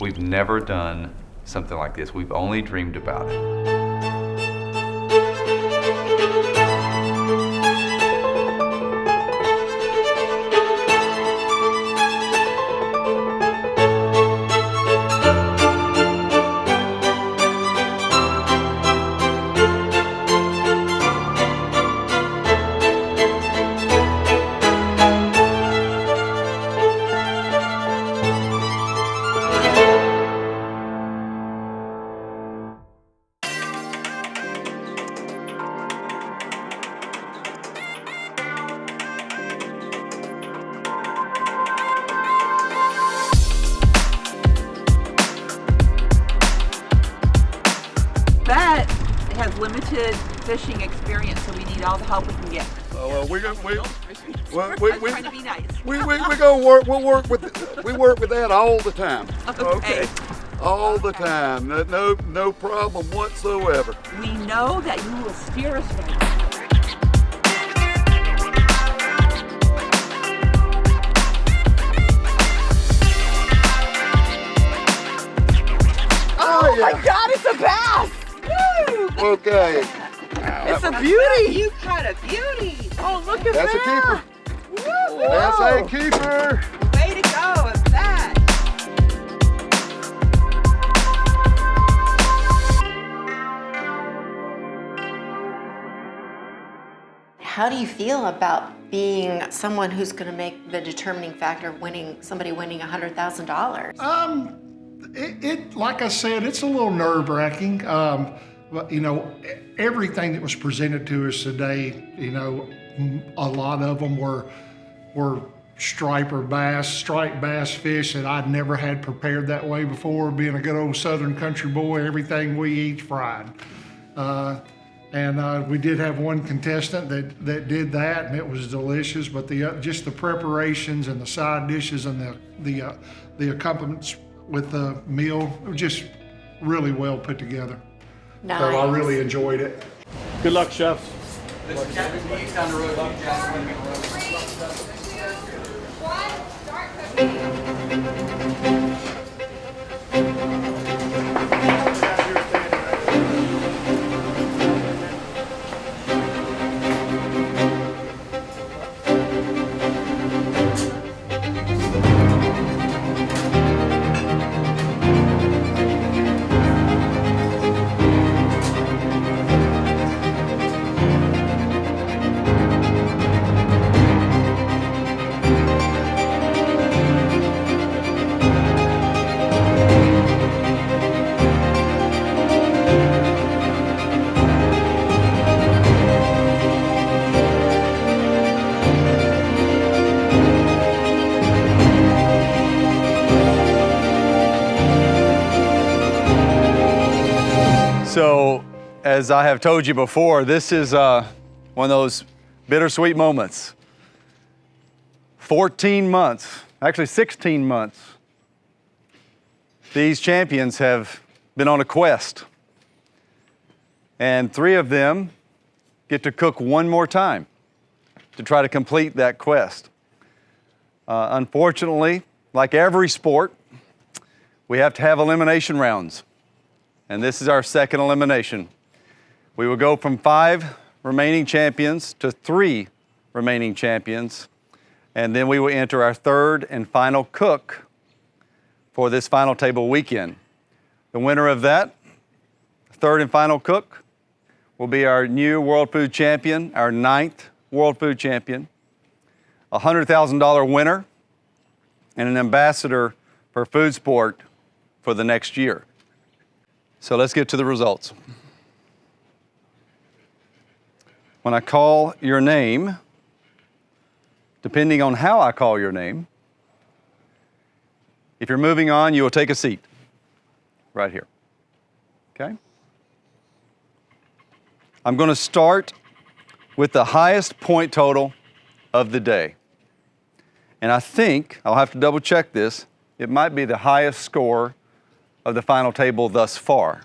We've never done something like this. We've only dreamed about it. But it has limited fishing experience, so we need all the help we can get. We're gonna I'm trying to be nice. we go work. We work with that all the time. Okay. All the time. No problem whatsoever. We know that you will steer us right. Oh My God, it's a bass! Woo! Okay. It's a beauty! You caught a beauty! Oh, look at That's that! a keeper. Woo-hoo. That's a keeper. Way to go with that! How do you feel about being someone who's going to make the determining factor of somebody winning $100,000? It like I said, it's a little nerve-wracking. But you know, everything that was presented to us today, you know, a lot of them were striped bass fish that I'd never had prepared that way before. Being a good old Southern country boy, everything we eat fried. And we did have one contestant that did that, and it was delicious. But just the preparations and the side dishes and the accompaniments with the meal were just really well put together. Nice. So I really enjoyed it. Good luck, chefs. So, as I have told you before, this is one of those bittersweet moments. 14 months, actually 16 months, these champions have been on a quest. And 3 of them get to cook one more time to try to complete that quest. Unfortunately, like every sport, we have to have elimination rounds. And this is our second elimination. We will go from 5 remaining champions to 3 remaining champions, and then we will enter our third and final cook for this final table weekend. The winner of that, third and final cook, will be our new World Food Champion, our 9th World Food Champion, a $100,000 winner, and an ambassador for food sport for the next year. So let's get to the results. When I call your name, depending on how I call your name, if you're moving on, you will take a seat right here. Okay? I'm going to start with the highest point total of the day. And I think, I'll have to double check this, it might be the highest score of the final table thus far.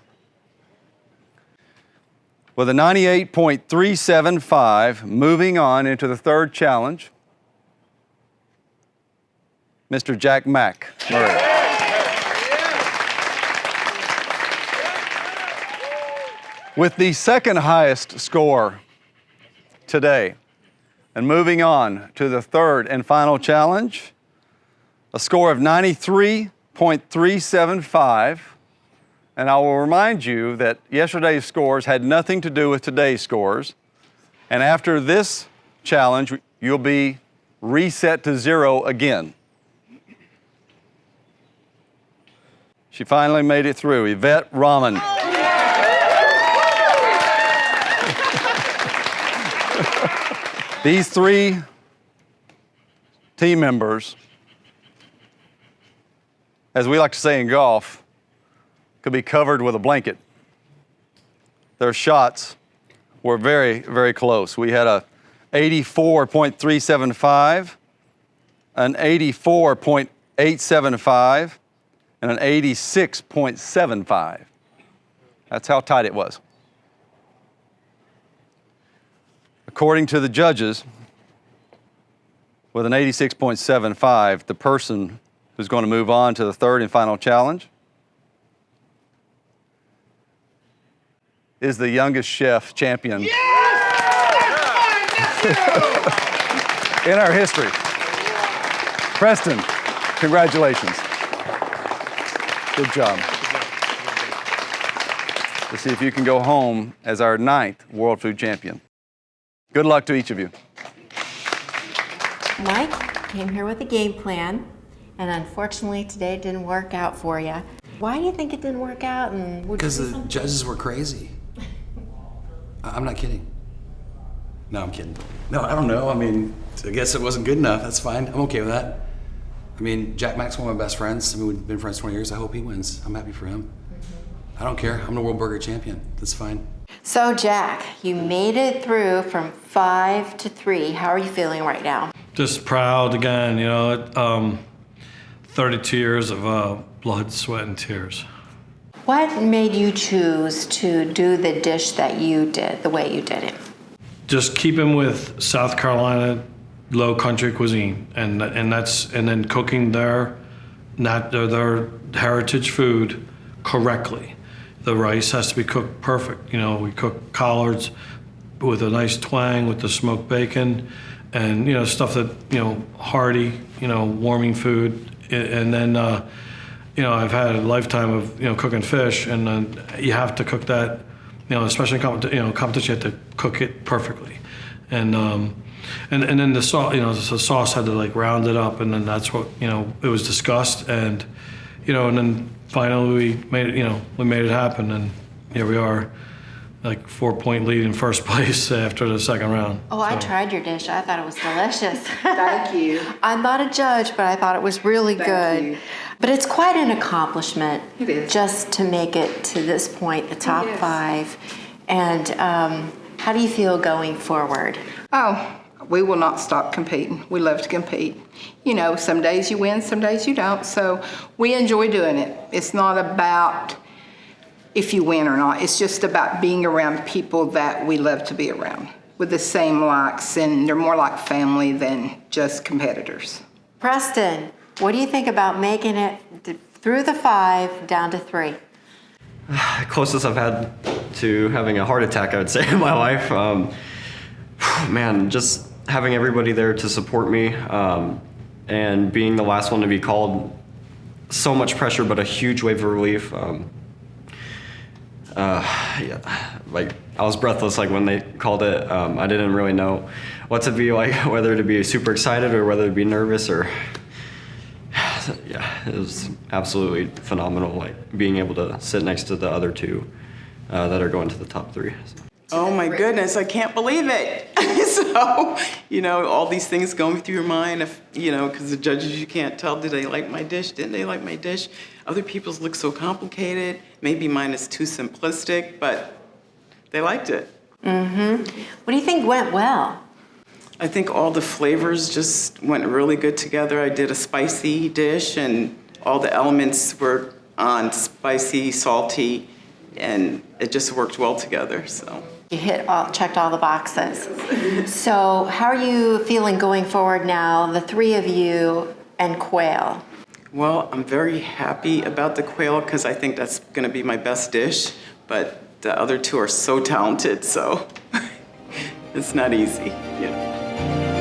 With a 98.375, moving on into the third challenge, Mr. Jack Mack Murray. With the second highest score today, and moving on to the third and final challenge, a score of 93.375. And I will remind you that yesterday's scores had nothing to do with today's scores. And after this challenge, you'll be reset to 0 again. She finally made it through. Yvette Rahman. These 3 team members, as we like to say in golf, could be covered with a blanket. Their shots were very, very close. We had a 84.375, an 84.875, and an 86.75. That's how tight it was. According to the judges, with an 86.75, the person who's going to move on to the third and final challenge is the youngest chef champion in our history. Preston, congratulations. Good job. To see if you can go home as our 9th World Food Champion. Good luck to each of you. Mike came here with a game plan, and unfortunately today it didn't work out for you. Why do you think it didn't work out? And because the judges were crazy. I'm not kidding. No, I'm kidding. No, I don't know. I mean, I guess it wasn't good enough. That's fine. I'm okay with that. I mean, Jack Mack's one of my best friends. I mean, we've been friends 20 years. I hope he wins. I'm happy for him. I don't care. I'm the world burger champion. That's fine. So Jack, you made it through from 5 to 3. How are you feeling right now? Just proud again, 32 years of blood, sweat, and tears. What made you choose to do the dish that you did, the way you did it? Just keeping with South Carolina low country cuisine, and then cooking their heritage food correctly. The rice has to be cooked perfect. We cook collards with a nice twang with the smoked bacon, and stuff that hearty, warming food, and then. I've had a lifetime of cooking fish, and you have to cook that, especially in competition, you have to cook it perfectly, and then the sauce, the sauce had to round it up, and then that's what it was discussed, and and then finally we made it happen, and here we are, 4-point lead in first place after the second round. Oh, I tried your dish. I thought it was delicious. Thank you. I'm not a judge, but I thought it was really Thank good. you. But it's quite an accomplishment. It is. Just to make it to this point, the top Yes. 5. And how do you feel going forward? Oh, we will not stop competing. We love to compete. Some days you win, some days you don't. So we enjoy doing it. It's not about if you win or not. It's just about being around people that we love to be around with the same likes, and they're more like family than just competitors. Preston, what do you think about making it through the 5 down to 3? Closest I've had to having a heart attack, I would say, in my life. Man, just having everybody there to support me, and being the last one to be called, so much pressure, but a huge wave of relief. I was breathless when they called it. I didn't really know what to be like, whether to be super excited or whether to be nervous, or yeah, it was absolutely phenomenal, being able to sit next to the other 2 that are going to the top 3. Oh my goodness, I can't believe it. So, all these things going through your mind, because the judges, you can't tell, did they like my dish? Didn't they like my dish? Other people's look so complicated. Maybe mine is too simplistic, but they liked it. Mm-hmm. What do you think went well? I think all the flavors just went really good together. I did a spicy dish, and all the elements were on spicy, salty, and it just worked well together, so. You checked all the boxes. So how are you feeling going forward now, the 3 of you and quail? Well, I'm very happy about the quail because I think that's going to be my best dish, but the other two are so talented, so it's not easy, you know.